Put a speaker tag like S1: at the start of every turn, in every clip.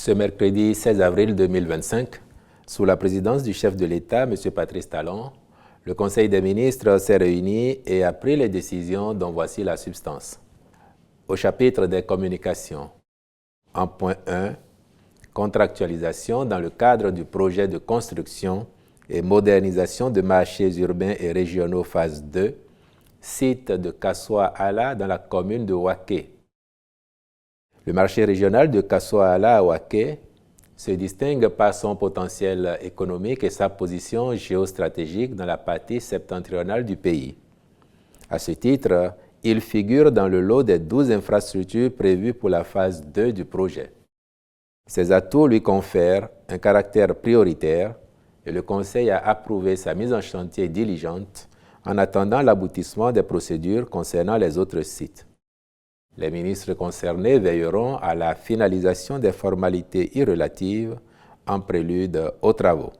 S1: Ce mercredi 16 avril 2025, sous la présidence du chef de l'État, M. Patrice Talon, le Conseil des ministres s'est réuni et a pris les décisions dont voici la substance. Au chapitre des communications, en point 1, contractualisation dans le cadre du projet de construction et modernisation de marchés urbains et régionaux phase 2, site de Kassoa-Ala dans la commune de Waké. Le marché régional de Kassoa-Ala à Waké se distingue par son potentiel économique et sa position géostratégique dans la partie septentrionale du pays. À ce titre, il figure dans le lot des 12 infrastructures prévues pour la phase 2 du projet. Ces atouts lui confèrent un caractère prioritaire et le Conseil a approuvé sa mise en chantier diligente en attendant l'aboutissement des procédures concernant les autres sites. Les ministres concernés veilleront à la finalisation des formalités irrelatives en prélude aux travaux.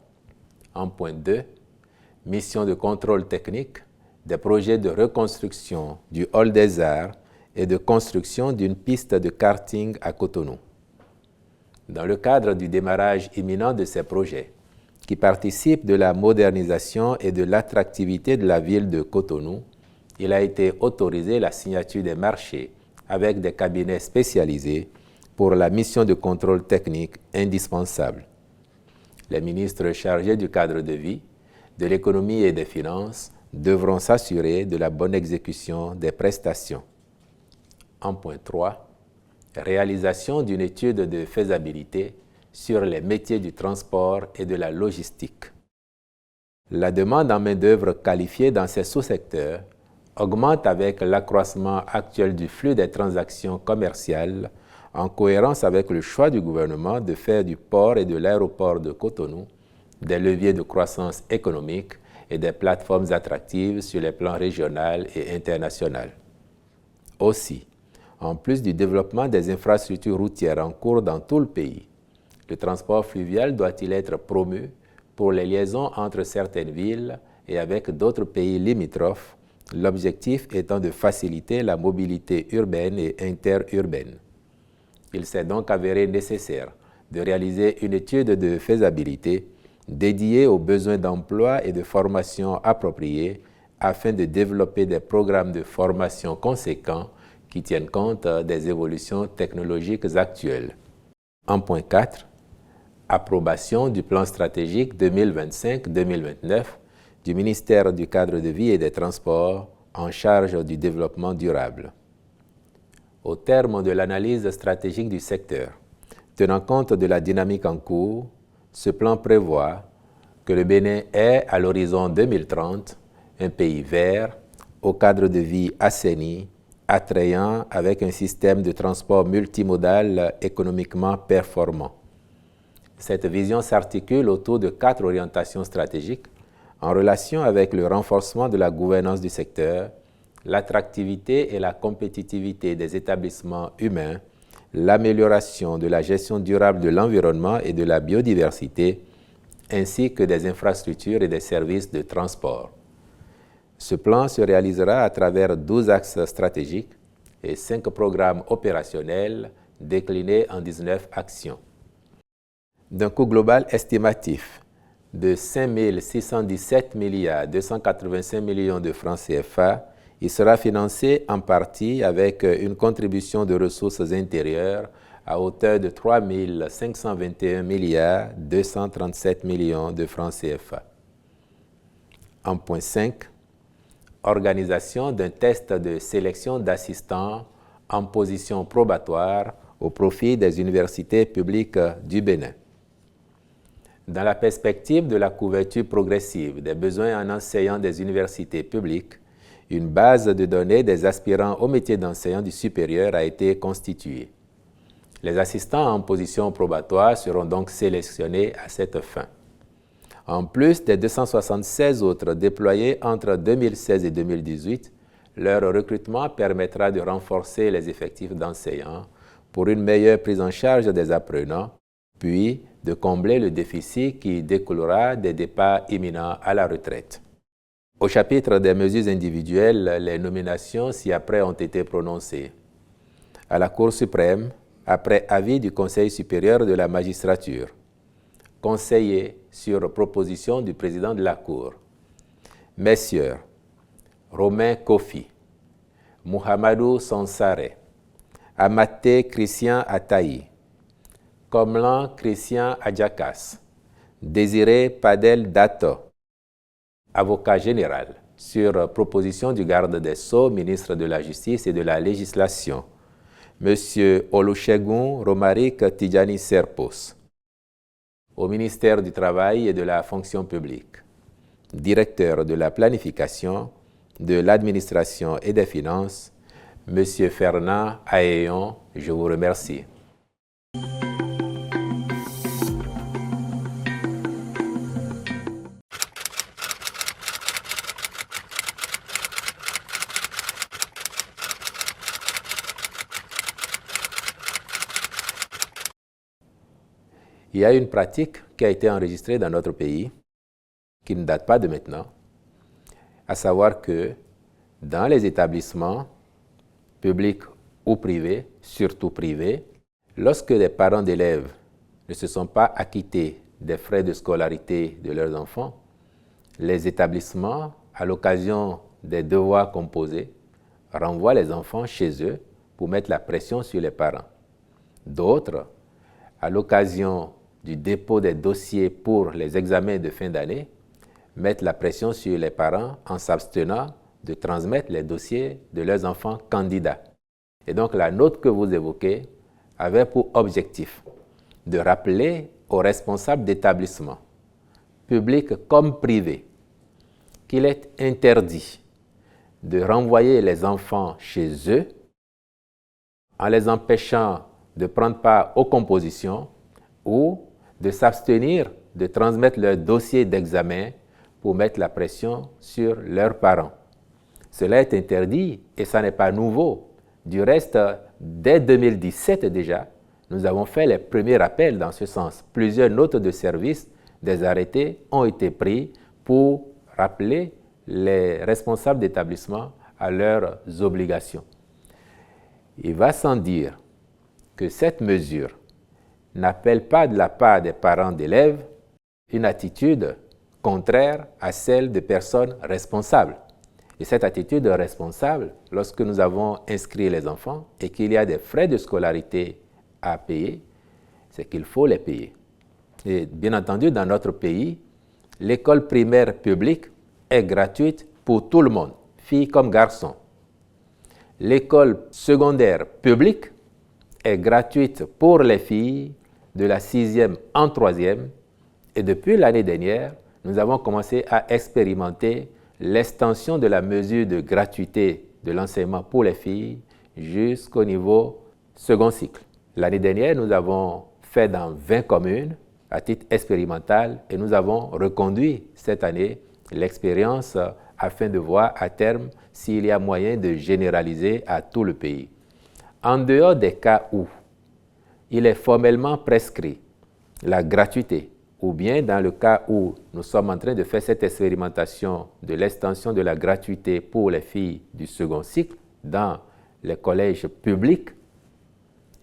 S1: En point 2, mission de contrôle technique des projets de reconstruction du Hall des Arts et de construction d'une piste de karting à Cotonou. Dans le cadre du démarrage imminent de ces projets, qui participent de la modernisation et de l'attractivité de la ville de Cotonou, il a été autorisé la signature des marchés avec des cabinets spécialisés pour la mission de contrôle technique indispensable. Les ministres chargés du cadre de vie, de l'économie et des finances devront s'assurer de la bonne exécution des prestations. En point 3, réalisation d'une étude de faisabilité sur les métiers du transport et de la logistique. La demande en main-d'œuvre qualifiée dans ces sous-secteurs augmente avec l'accroissement actuel du flux des transactions commerciales en cohérence avec le choix du gouvernement de faire du port et de l'aéroport de Cotonou des leviers de croissance économique et des plateformes attractives sur les plans régional et international. Aussi, en plus du développement des infrastructures routières en cours dans tout le pays, le transport fluvial doit-il être promu pour les liaisons entre certaines villes et avec d'autres pays limitrophes, l'objectif étant de faciliter la mobilité urbaine et interurbaine. Il s'est donc avéré nécessaire de réaliser une étude de faisabilité dédiée aux besoins d'emploi et de formation appropriés afin de développer des programmes de formation conséquents qui tiennent compte des évolutions technologiques actuelles. En point 4, approbation du plan stratégique 2025-2029 du ministère du Cadre de vie et des Transports en charge du développement durable. Au terme de l'analyse stratégique du secteur, tenant compte de la dynamique en cours, ce plan prévoit que le Bénin est, à l'horizon 2030, un pays vert, au cadre de vie assaini, attrayant avec un système de transport multimodal économiquement performant. Cette vision s'articule autour de 4 orientations stratégiques en relation avec le renforcement de la gouvernance du secteur, l'attractivité et la compétitivité des établissements humains, l'amélioration de la gestion durable de l'environnement et de la biodiversité, ainsi que des infrastructures et des services de transport. Ce plan se réalisera à travers 12 axes stratégiques et 5 programmes opérationnels déclinés en 19 actions. D'un coût global estimatif de 5 617 285 millions de francs CFA, il sera financé en partie avec une contribution de ressources intérieures à hauteur de 3 521 237 millions de francs CFA. En point 5, organisation d'un test de sélection d'assistants en position probatoire au profit des universités publiques du Bénin. Dans la perspective de la couverture progressive des besoins en enseignants des universités publiques, une base de données des aspirants au métier d'enseignant du supérieur a été constituée. Les assistants en position probatoire seront donc sélectionnés à cette fin. En plus des 276 autres déployés entre 2016 et 2018, leur recrutement permettra de renforcer les effectifs d'enseignants pour une meilleure prise en charge des apprenants, puis de combler le déficit qui découlera des départs imminents à la retraite. Au chapitre des mesures individuelles, les nominations ci-après ont été prononcées. À la Cour suprême, après avis du Conseil supérieur de la magistrature, conseillé sur proposition du président de la Cour, Messieurs Romain Kofi, Mouhamadou Sansare, Amaté Christian Ataï, Komlan Christian Adjakas, Désiré Padel Dato, avocat général, sur proposition du garde des Sceaux, ministre de la Justice et de la Législation, M. Olusegun Romaric Tidjani Serpos, au ministère du Travail et de la Fonction publique, directeur de la planification, de l'administration et des finances, M. Fernand Aéon, je vous remercie. Il y a une pratique qui a été enregistrée dans notre pays, qui ne date pas de maintenant, à savoir que dans les établissements publics ou privés, surtout privés, lorsque les parents d'élèves ne se sont pas acquittés des frais de scolarité de leurs enfants, les établissements, à l'occasion des devoirs composés, renvoient les enfants chez eux pour mettre la pression sur les parents. D'autres, à l'occasion du dépôt des dossiers pour les examens de fin d'année, mettent la pression sur les parents en s'abstenant de transmettre les dossiers de leurs enfants candidats. Et donc la note que vous évoquez avait pour objectif de rappeler aux responsables d'établissements, publics comme privés, qu'il est interdit de renvoyer les enfants chez eux en les empêchant de prendre part aux compositions ou de s'abstenir de transmettre leur dossier d'examen pour mettre la pression sur leurs parents. Cela est interdit et ça n'est pas nouveau. Du reste, dès 2017 déjà, nous avons fait les premiers rappels dans ce sens. Plusieurs notes de service, des arrêtés ont été pris pour rappeler les responsables d'établissement à leurs obligations. Il va sans dire que cette mesure n'appelle pas de la part des parents d'élèves une attitude contraire à celle de personnes responsables. Et cette attitude responsable, lorsque nous avons inscrit les enfants et qu'il y a des frais de scolarité à payer, c'est qu'il faut les payer. Et bien entendu, dans notre pays, l'école primaire publique est gratuite pour tout le monde, filles comme garçons. L'école secondaire publique est gratuite pour les filles de la 6e en 3e. Et depuis l'année dernière, nous avons commencé à expérimenter l'extension de la mesure de gratuité de l'enseignement pour les filles jusqu'au niveau second cycle. L'année dernière, nous avons fait dans 20 communes à titre expérimental et nous avons reconduit cette année l'expérience afin de voir à terme s'il y a moyen de généraliser à tout le pays. En dehors des cas où il est formellement prescrit la gratuité, ou bien dans le cas où nous sommes en train de faire cette expérimentation de l'extension de la gratuité pour les filles du second cycle dans les collèges publics,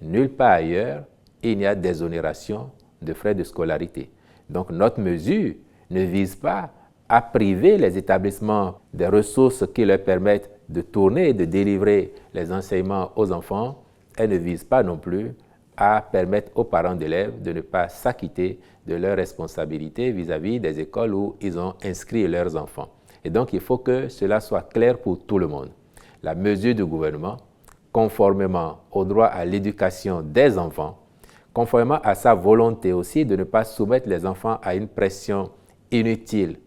S1: nulle part ailleurs, il n'y a d'exonération de frais de scolarité. Donc notre mesure ne vise pas à priver les établissements des ressources qui leur permettent de tourner et de délivrer les enseignements aux enfants. Elle ne vise pas non plus à permettre aux parents d'élèves de ne pas s'acquitter de leurs responsabilités vis-à-vis des écoles où ils ont inscrit leurs enfants. Et donc, il faut que cela soit clair pour tout le monde. La mesure du gouvernement, conformément au droit à l'éducation des enfants, conformément à sa volonté aussi de ne pas soumettre les enfants à une pression inutile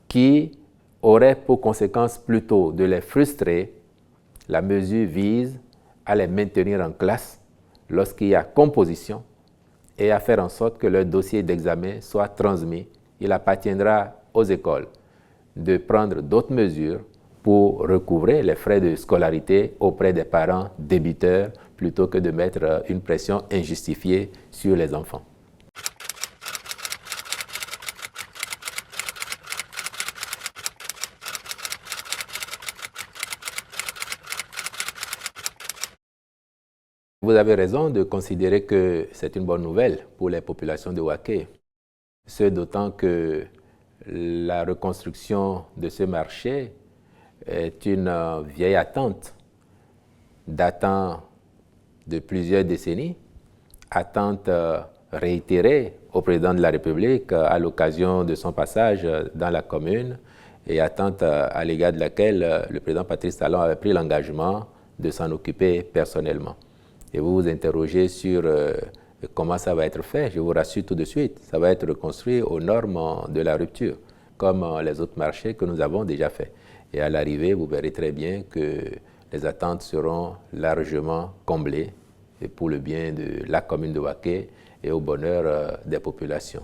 S1: qui aurait pour conséquence plutôt de les frustrer, la mesure vise à les maintenir en classe lorsqu'il y a composition et à faire en sorte que leur dossier d'examen soit transmis. Il appartiendra aux écoles de prendre d'autres mesures pour recouvrer les frais de scolarité auprès des parents débiteurs plutôt que de mettre une pression injustifiée sur les enfants. Vous avez raison de considérer que c'est une bonne nouvelle pour les populations de Waké. Ce d'autant que la reconstruction de ce marché est une vieille attente datant de plusieurs décennies, attente réitérée au président de la République à l'occasion de son passage dans la commune et attente à l'égard de laquelle le président Patrice Talon avait pris l'engagement de s'en occuper personnellement. Et vous vous interrogez sur comment ça va être fait. Je vous rassure tout de suite, ça va être reconstruit aux normes de la rupture, comme les autres marchés que nous avons déjà faits. Et à l'arrivée, vous verrez très bien que les attentes seront largement comblées et pour le bien de la commune de Waké et au bonheur des populations.